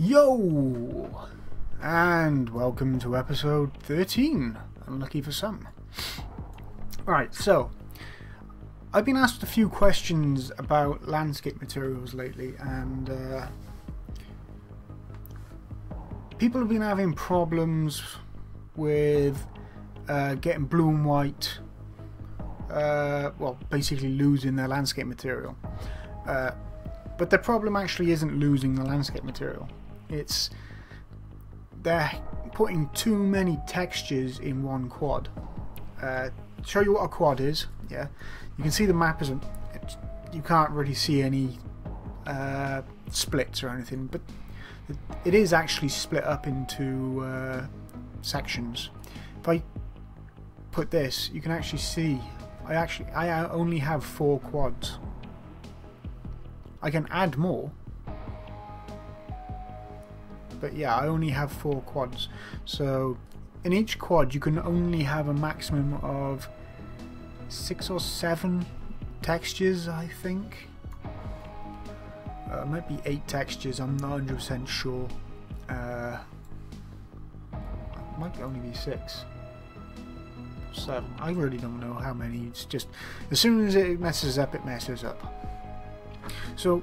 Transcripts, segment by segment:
Yo! And welcome to episode 13, unlucky for some. Right, so I've been asked a few questions about landscape materials lately, and people have been having problems with getting blue and white, well, basically losing their landscape material. But the problem actually isn't losing the landscape material. It's they're putting too many textures in one quad. To show you what a quad is, yeah, you can see the map isn't. You can't really see any splits or anything, but it is actually split up into sections. If I put this, you can actually see. I only have 4 quads. I can add more, but yeah, I only have 4 quads. So in each quad you can only have a maximum of 6 or 7 textures, I think. It might be 8 textures, I'm not 100% sure. It might only be 6. 7. I really don't know how many. It's just as soon as it messes up, it messes up. So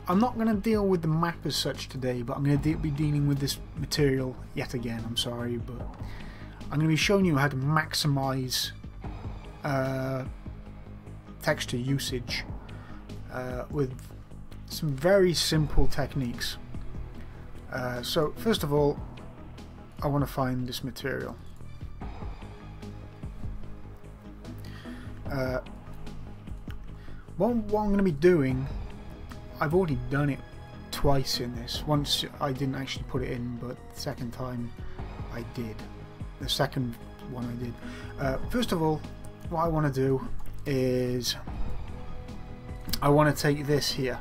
I'm not going to deal with the map as such today, but I'm going to be dealing with this material yet again. I'm sorry, but I'm going to be showing you how to maximize texture usage with some very simple techniques. So first of all, I want to find this material. What I'm going to be doing, I've already done it twice in this. Once I didn't actually put it in, but the second time I did. The second one I did. First of all, what I want to do is I want to take this here.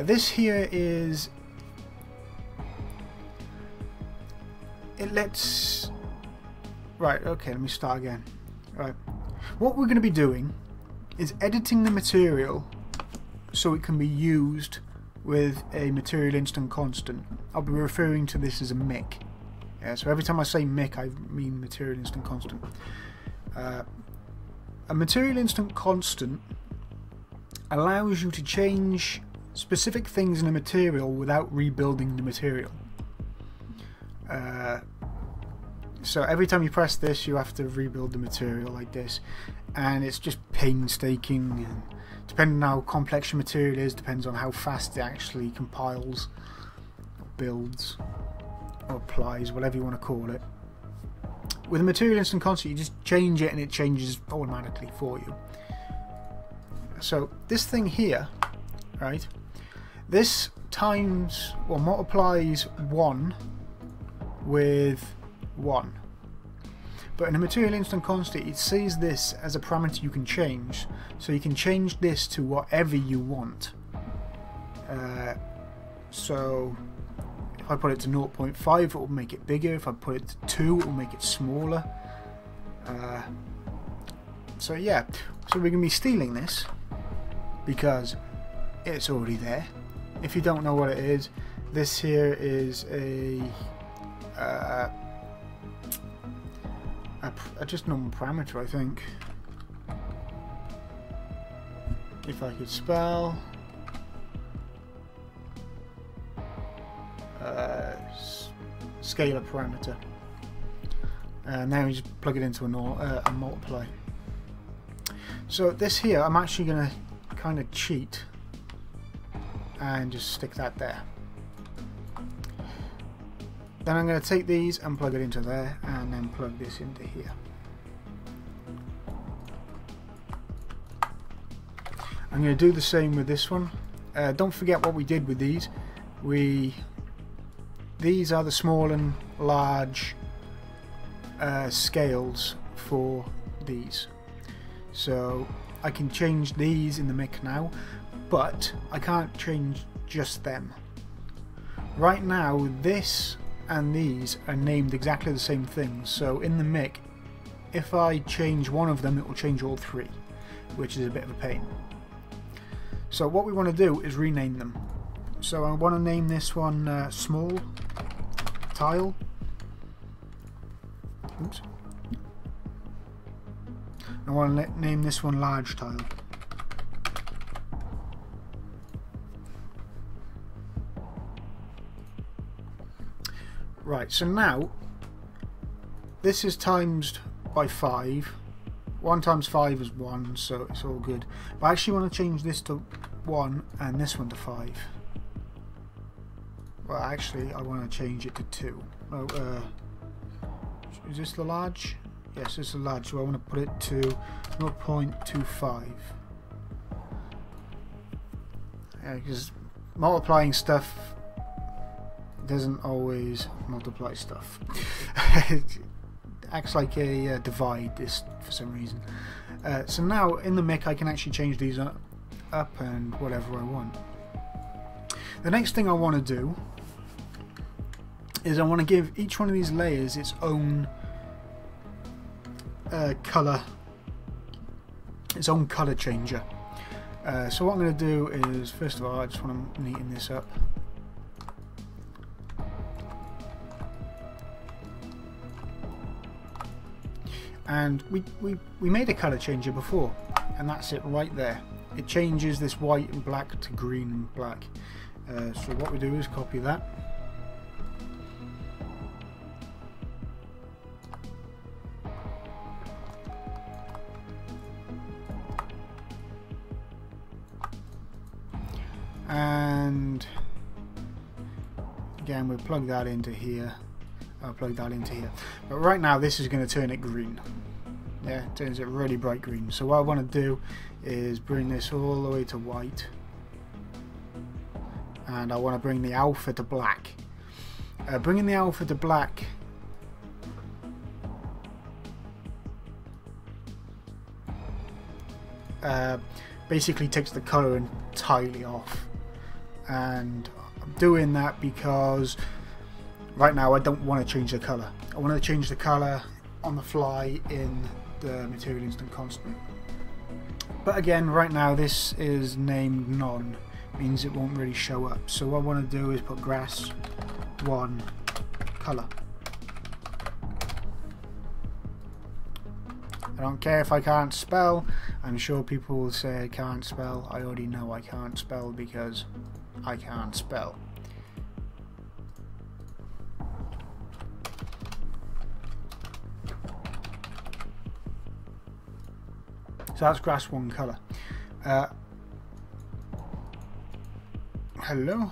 This here is... It lets... Right, okay, let me start again. Right. What we're going to be doing is editing the material so it can be used with a material instant constant. I'll be referring to this as a MIC. Yeah, so every time I say MIC, I mean material instant constant. A material instant constant allows you to change specific things in a material without rebuilding the material. So every time you press this, you have to rebuild the material like this, and it's just painstaking. And depending on how complex your material is, depends on how fast it actually compiles, or builds, or applies, whatever you want to call it. With a material instant constant, you just change it and it changes automatically for you. So this thing here, right? This times or multiplies 1 with 1. But in a material instant constant, it sees this as a parameter you can change, so you can change this to whatever you want. So if I put it to 0.5, it will make it bigger. If I put it to 2, it will make it smaller. So yeah, so we're going to be stealing this because it's already there. If you don't know what it is, this here is a just normal parameter, I think. If I could spell scalar parameter, and now you just plug it into a multiply. So this here, I'm actually going to kind of cheat and just stick that there. Then I'm going to take these and plug it into there, and then plug this into here. I'm going to do the same with this one. Don't forget what we did with these. These are the small and large scales for these. So I can change these in the MIC now, but I can't change just them. Right now, this and these are named exactly the same thing, so in the MIC, if I change one of them, it will change all 3, which is a bit of a pain. So what we want to do is rename them. So I want to name this one small tile. Oops. I want to name this one large tile. Right, so now this is times by 5. 1 times 5 is 1, so it's all good. But I actually want to change this to 1 and this one to 5. Well, actually, I want to change it to 2. Oh, is this the large? Yes, this is the large, so I want to put it to 0.25. Because multiplying stuff doesn't always multiply stuff. It acts like a divide this for some reason. So now in the mic I can actually change these up and whatever I want. The next thing I want to do is I want to give each one of these layers its own color, its own color changer. So what I'm going to do is, first of all, I just want to neaten this up. And we made a color changer before, and that's it right there. It changes this white and black to green and black. So what we do is copy that. And again, we'll plug that into here. I'll plug that into here. But right now this is going to turn it green. Yeah, it turns it really bright green. So what I want to do is bring this all the way to white. And I want to bring the alpha to black. Bringing the alpha to black basically takes the colour entirely off. And I'm doing that because right now I don't want to change the colour. I want to change the colour on the fly in the material instant constant. But again, right now this is named none, means it won't really show up. So what I want to do is put grass 1 colour. I don't care if I can't spell. I'm sure people will say I can't spell. I already know I can't spell because I can't spell. So that's grass 1 colour. Hello?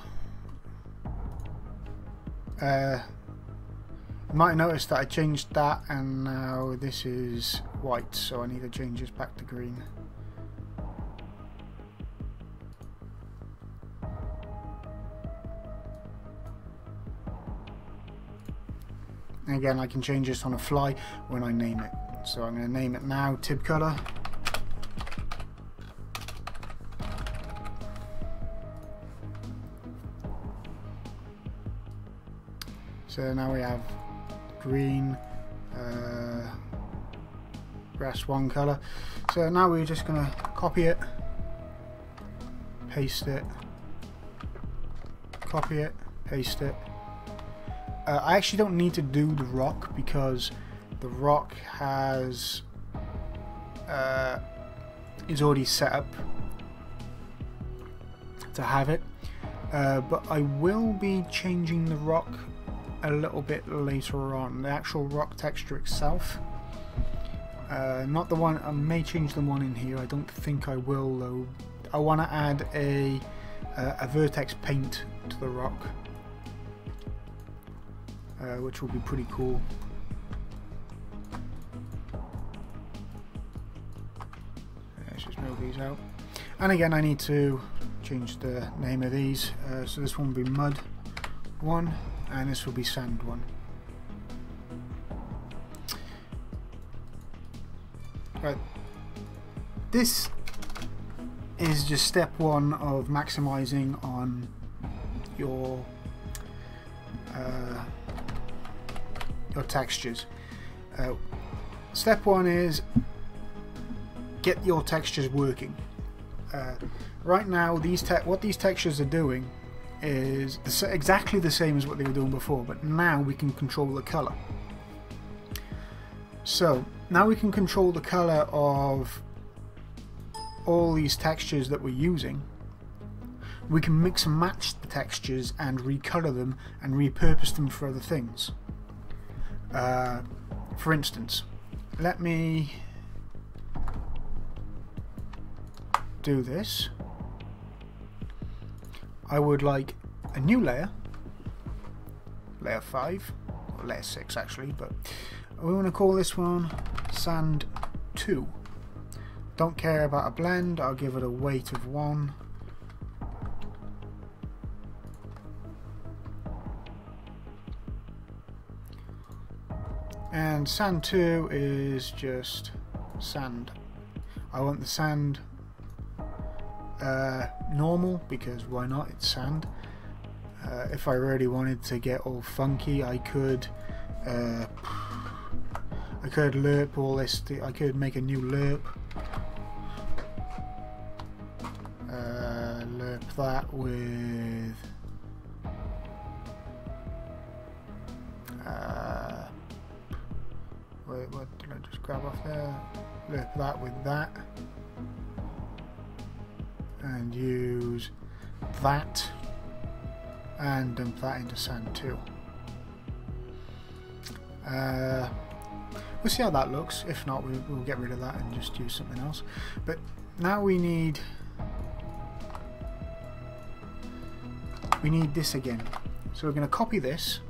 You might notice that I changed that and now this is white, so I need to change this back to green. And again, I can change this on the fly when I name it. So I'm going to name it now tib color. So now we have green, grass 1 color. So now we're just going to copy it, paste it, copy it, paste it. I actually don't need to do the rock because the rock has is already set up to have it, but I will be changing the rock a little bit later on, the actual rock texture itself. Not the one, I may change the one in here, I don't think I will though. I want to add a vertex paint to the rock, which will be pretty cool. Let's just move these out. And again, I need to change the name of these. So this one will be mud 1 and this will be sand 1. Right. This is just step 1 of maximizing on your textures. Step 1 is get your textures working. Right now, what these textures are doing is exactly the same as what they were doing before, but now we can control the color. So now we can control the color of all these textures that we're using. We can mix and match the textures and recolor them and repurpose them for other things. For instance, let me do this. I would like a new layer, layer 5, or layer 6 actually, but we want to call this one Sand 2. Don't care about a blend, I'll give it a weight of 1. And Sand 2 is just sand. I want the sand normal, because why not, it's sand. If I really wanted to get all funky, I could lerp all this. I could make a new lerp. Lerp that with wait, what did I just grab off there? Lerp that with that, and use that and dump that into sand 2. We'll see how that looks. If not, we'll get rid of that and just use something else. But now we need this again. So we're going to copy this.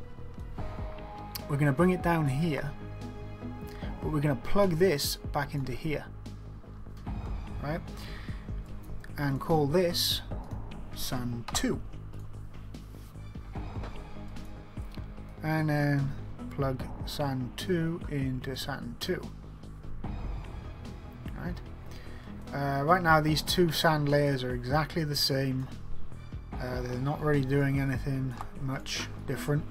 We're going to bring it down here, but we're going to plug this back into here, right? And call this Sand 2. And then plug Sand 2 into Sand 2. Right. Right now these two sand layers are exactly the same. They're not really doing anything much different.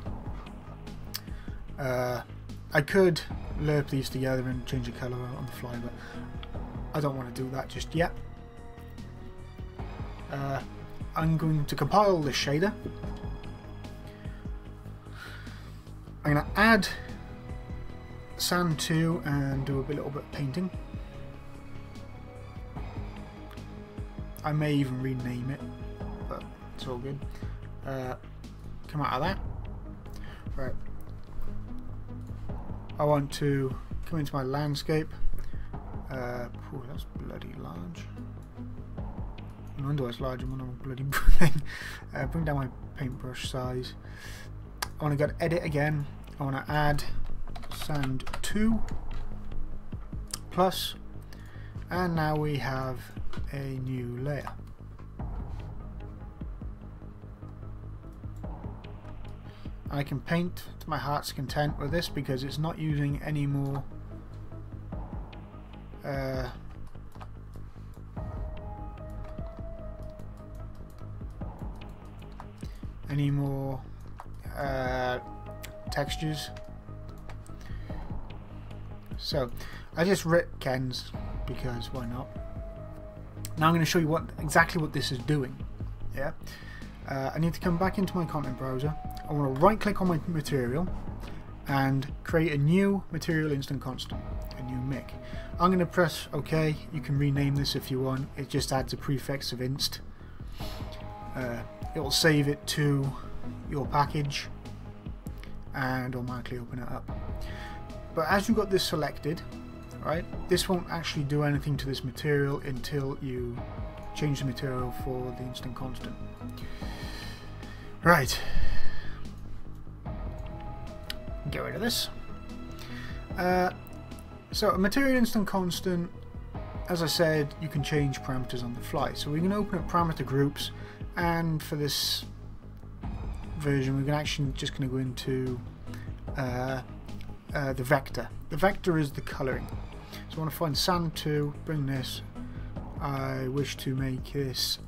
I could lerp these together and change the colour on the fly, but I don't want to do that just yet. I'm going to compile this shader. I'm going to add Sand 2 and do a little bit of painting. I may even rename it, but it's all good. Come out of that. Right. I want to come into my landscape. Oh, that's bloody large. No wonder it's larger when I'm bloody bring down my paintbrush size. I want to go to edit again. I want to add Sand 2 plus, and now we have a new layer. I can paint to my heart's content with this because it's not using any more textures. So I just ripped Ken's because why not. Now I'm going to show you exactly what this is doing. Yeah, I need to come back into my content browser. I want to right click on my material and create a new material instant constant, a new mic. I'm going to press OK. You can rename this if you want. It just adds a prefix of inst. It will save it to your package and automatically open it up. But as you've got this selected, right, this won't actually do anything to this material until you change the material for the instant constant. Right. Get rid of this. So a material instant constant, as I said, you can change parameters on the fly. So we can open up parameter groups, and for this version we're actually just going to go into the vector. The vector is the colouring. So I want to find Sand 2, bring this. I wish to make this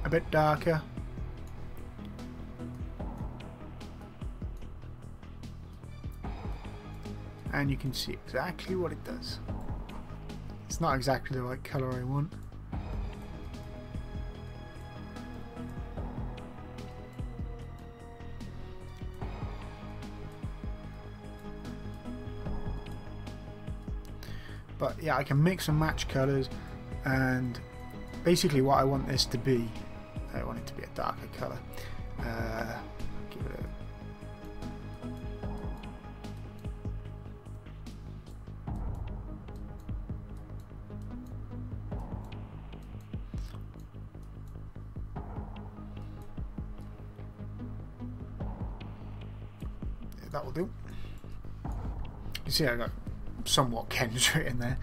a bit darker. And you can see exactly what it does. It's not exactly the right colour I want. But yeah, I can mix and match colours, and basically what I want this to be, I want it to be a darker colour. Give it that will do. You see I got somewhat Ken's written there,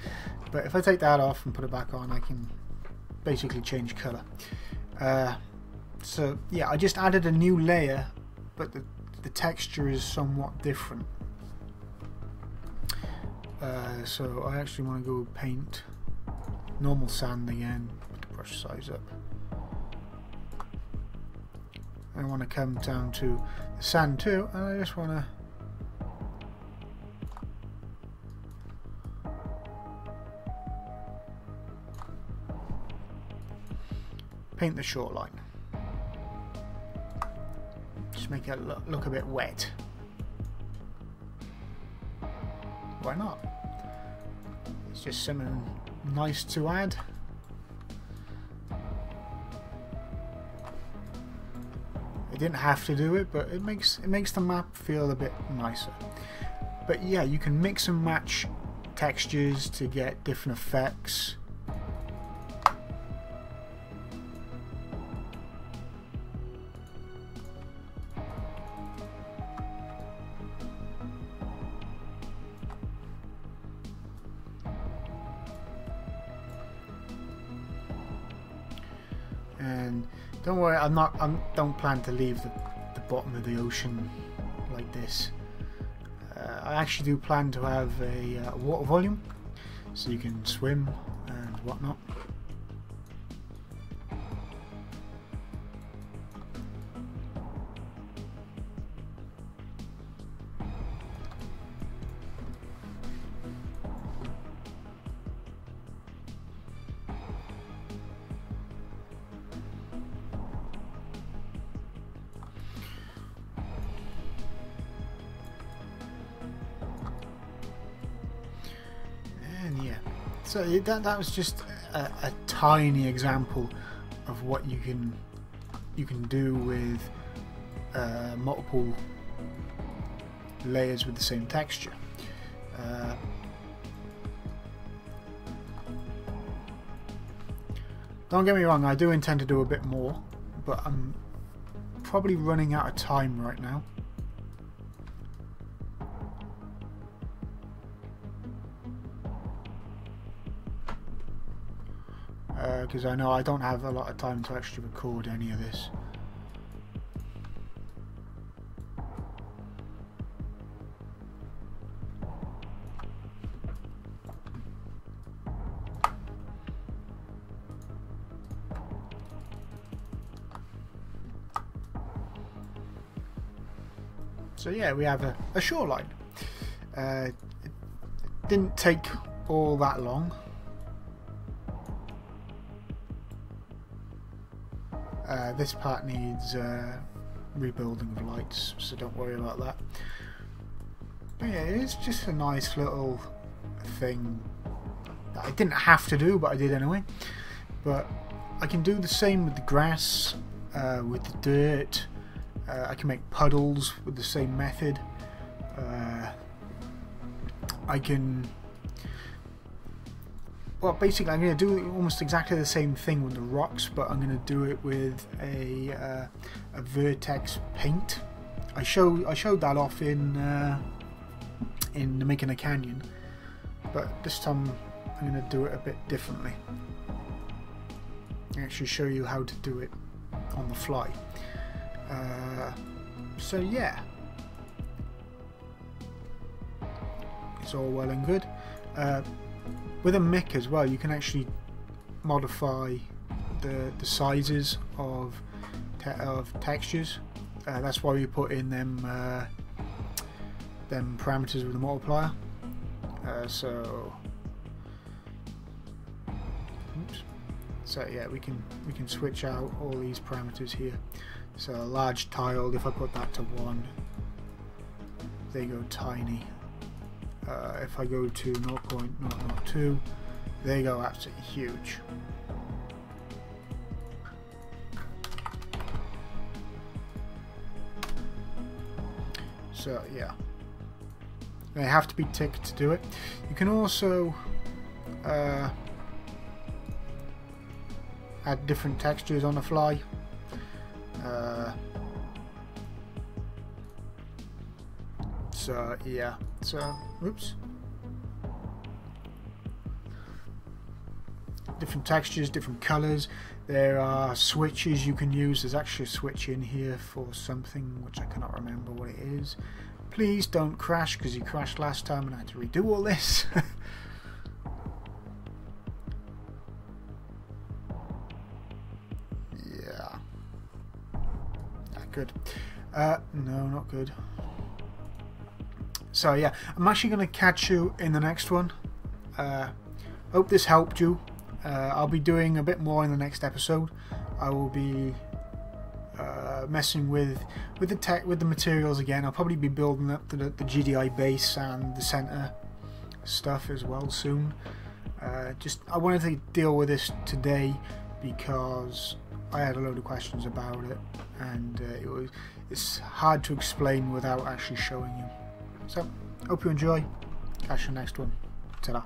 but if I take that off and put it back on, I can basically change colour. So yeah, I just added a new layer, but the texture is somewhat different. So I actually want to go paint normal sand again, put the brush size up. I want to come down to the sand too, and I just want to paint the shoreline. Just make it look a bit wet. Why not? It's just something nice to add. I didn't have to do it, but it makes the map feel a bit nicer. But yeah, you can mix and match textures to get different effects. And don't worry, I don't plan to leave the bottom of the ocean like this. I actually do plan to have a water volume, so you can swim and whatnot. So that was just a tiny example of what you can do with multiple layers with the same texture. Don't get me wrong, I do intend to do a bit more, but I'm probably running out of time right now. Because I know I don't have a lot of time to actually record any of this. So yeah, we have a shoreline. It didn't take all that long. This part needs rebuilding of lights, so don't worry about that. But yeah, it's just a nice little thing that I didn't have to do, but I did anyway. But I can do the same with the grass, with the dirt. I can make puddles with the same method. I can... Well, basically, I'm going to do almost exactly the same thing with the rocks, but I'm going to do it with a vertex paint. I showed that off in making a canyon, but this time I'm going to do it a bit differently. I actually show you how to do it on the fly. So yeah, it's all well and good. With a mic as well, you can actually modify the sizes of textures. That's why we put in them parameters with the multiplier. So yeah, we can switch out all these parameters here. So a large tile, if I put that to 1, they go tiny. if I go to 0.002, they go absolutely huge. So yeah, they have to be ticked to do it. You can also add different textures on the fly. So yeah, so whoops, different textures, different colors. There are switches you can use. There's actually a switch in here for something which I cannot remember what it is. Please don't crash, because you crashed last time and I had to redo all this. Yeah, good. No, not good. So yeah, I'm actually going to catch you in the next one. Hope this helped you. I'll be doing a bit more in the next episode. I will be messing with the materials again. I'll probably be building up the GDI base and the center stuff as well soon. I wanted to deal with this today because I had a load of questions about it, and it's hard to explain without actually showing you. So, hope you enjoy. Catch you next one. Ta-da.